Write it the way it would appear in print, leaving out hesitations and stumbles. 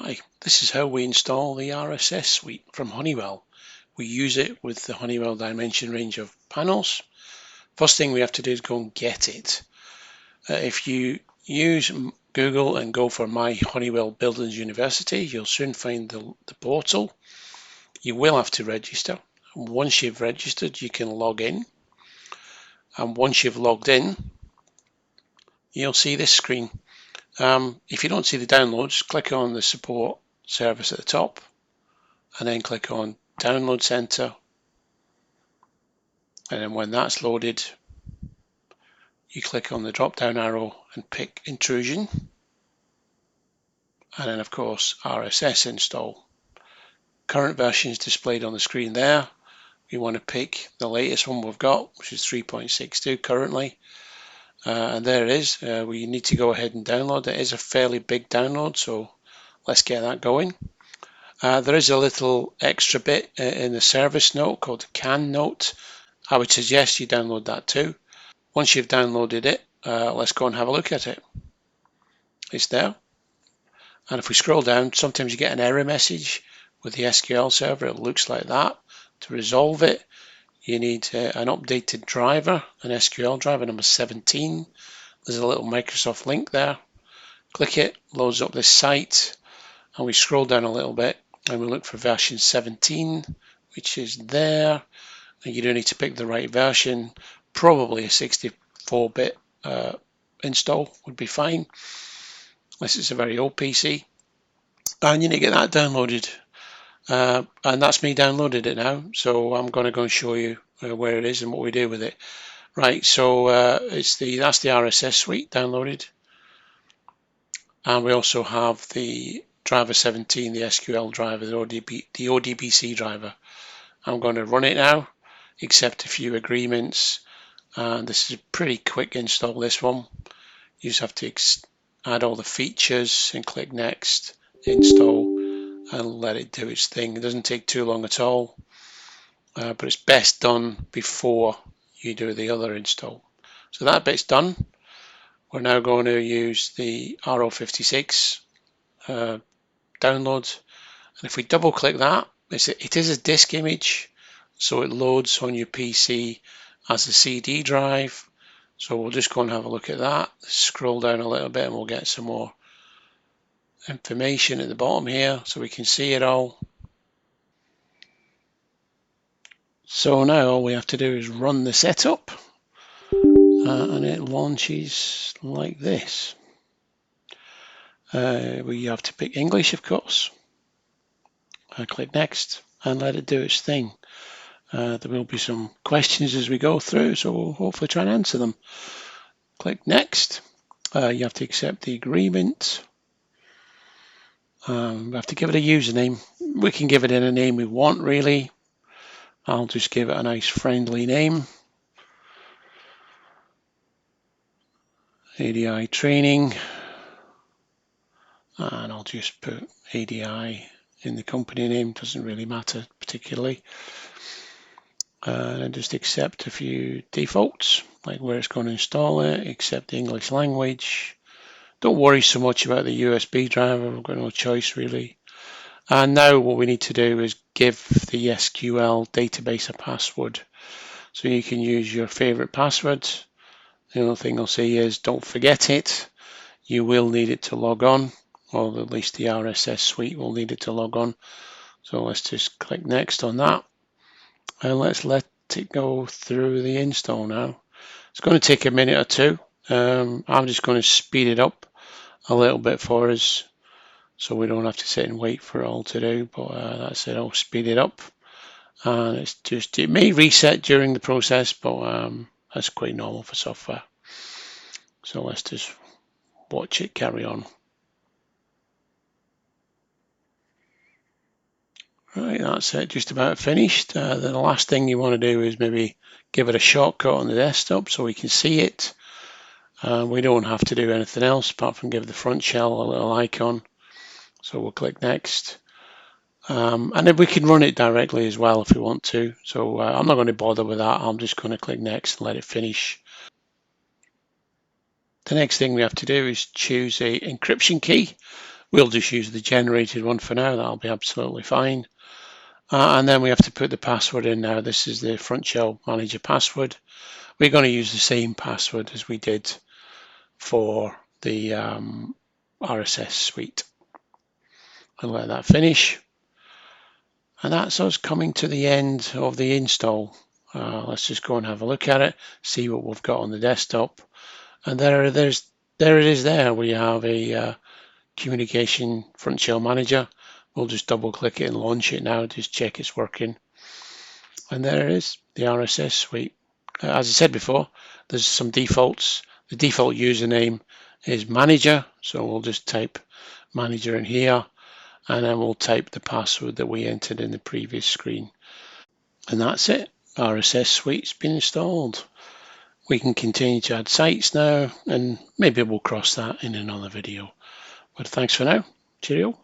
Hi, this is how we install the RSS suite from Honeywell. We use it with the Honeywell Dimension range of panels. First thing we have to do is go and get it. If you use Google and go for My Honeywell Buildings University, you'll soon find the portal. You will have to register. Once you've registered, you can log in. And once you've logged in, you'll see this screen. If you don't see the downloads, click on the support service at the top and then click on Download Center, and then when that's loaded you click on the drop down arrow and pick Intrusion, and then of course RSS install. Current version is displayed on the screen there. We want to pick the latest one we've got, which is 3.62 currently. And there it is. We need to go ahead and download. It is a fairly big download, so let's get that going. There is a little extra bit in the service note called the CAN note. I would suggest you download that too. Once you've downloaded it, let's go and have a look at it. It's there. And if we scroll down, sometimes you get an error message with the SQL server. It looks like that. To resolve it, you need an updated driver, an SQL driver number 17. There's a little Microsoft link there. Click it, loads up this site, and we scroll down a little bit and we look for version 17, which is there. And you do need to pick the right version. Probably a 64-bit install would be fine, unless it's a very old PC. And you need to get that downloaded. And that's me downloaded it now, so I'm going to go and show you where it is and what we do with it. Right, so that's the RSS suite downloaded, and we also have the driver 17, the SQL driver, the ODBC driver. I'm going to run it now, accept a few agreements, and this is a pretty quick install, this one. You just have to add all the features and click next, install, and let it do its thing. It doesn't take too long at all, but it's best done before you do the other install. So that bit's done. We're now going to use the RO56 download, and if we double click that, it is a disk image, so it loads on your PC as a CD drive. So we'll just go and have a look at that. Scroll down a little bit and we'll get some more information at the bottom here so we can see it all. So now all we have to do is run the setup, and it launches like this. We have to pick English, of course. Click next and let it do its thing. There will be some questions as we go through, so we'll hopefully try and answer them. Click next. You have to accept the agreement. We have to give it a username. We can give it any name we want, really. I'll just give it a nice friendly name. ADI training. And I'll just put ADI in the company name, doesn't really matter particularly. And just accept a few defaults, like where it's going to install it, accept the English language. Don't worry so much about the USB driver, we've got no choice really. And now what we need to do is give the SQL database a password. So you can use your favorite password. The only thing I'll say is don't forget it. You will need it to log on, or at least the RSS suite will need it to log on. So let's just click next on that. And let's let it go through the install now. It's going to take a minute or two. I'm just going to speed it up a little bit for us, so we don't have to sit and wait for it all to do, but that's it. I'll speed it up, and it may reset during the process, but that's quite normal for software. So let's just watch it carry on. Right, that's it, just about finished. The last thing you want to do is maybe give it a shortcut on the desktop so we can see it. We don't have to do anything else apart from give the front shell a little icon. So we'll click next. And then we can run it directly as well if we want to. So I'm not going to bother with that. I'm just going to click next and let it finish. The next thing we have to do is choose a encryption key. We'll just use the generated one for now. That'll be absolutely fine. And then we have to put the password in now. This is the front shell manager password. We're going to use the same password as we did for the RSS suite. And let that finish. And that's us coming to the end of the install. Let's just go and have a look at it, see what we've got on the desktop. And there it is there. We have a communication front shell manager. We'll just double click it and launch it now, just check it's working. And there it is, the RSS suite. As I said before, there's some defaults. The default username is manager, so we'll just type manager in here, and then we'll type the password that we entered in the previous screen. And that's it. RSS suite's been installed. We can continue to add sites now, and maybe we'll cross that in another video. But thanks for now. Cheerio.